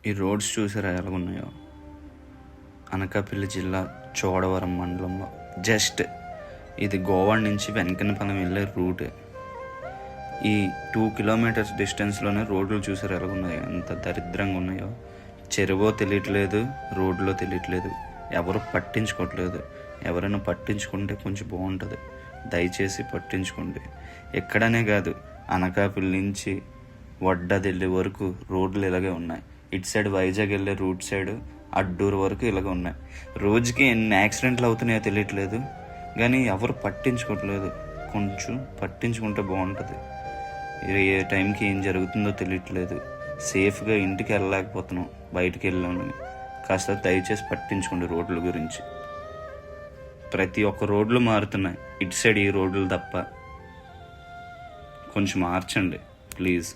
ఈ రోడ్స్ చూసారా ఎలాగున్నాయో? అనకాపల్లి జిల్లా చోడవరం మండలంలో జస్ట్ ఇది గోవా నుంచి వెంకన్నపల్లి వెళ్ళే రూట్. ఈ 2 కిలోమీటర్స్ డిస్టెన్స్లోనే రోడ్లు చూసారు ఎలాగున్నాయో, ఎంత దరిద్రంగా ఉన్నాయో. చెరువో తెలియట్లేదు, రోడ్లో తెలియట్లేదు, ఎవరు పట్టించుకోవట్లేదు. ఎవరైనా పట్టించుకుంటే కొంచెం బాగుంటుంది, దయచేసి పట్టించుకోండి. ఎక్కడనే కాదు, అనకాపల్లి నుంచి వడ్డదిల్లే వరకు రోడ్లు ఇలాగే ఉన్నాయి. ఇటు సైడ్ వైజాగ్ వెళ్ళే రూట్ సైడ్ అడ్డూరు వరకు ఇలాగ ఉన్నాయి. రోజుకి ఎన్ని యాక్సిడెంట్లు అవుతున్నాయో తెలియట్లేదు, కానీ ఎవరు పట్టించుకోవట్లేదు. కొంచెం పట్టించుకుంటే బాగుంటుంది. ఏ టైంకి ఏం జరుగుతుందో తెలియట్లేదు. సేఫ్గా ఇంటికి వెళ్ళలేకపోతున్నాం, బయటికి వెళ్ళాను. కాస్త దయచేసి పట్టించుకోండి రోడ్ల గురించి. ప్రతి ఒక్క రోడ్లు మారుతున్నాయి, ఇటు సైడ్ ఈ రోడ్లు తప్ప. కొంచెం మార్చండి ప్లీజ్.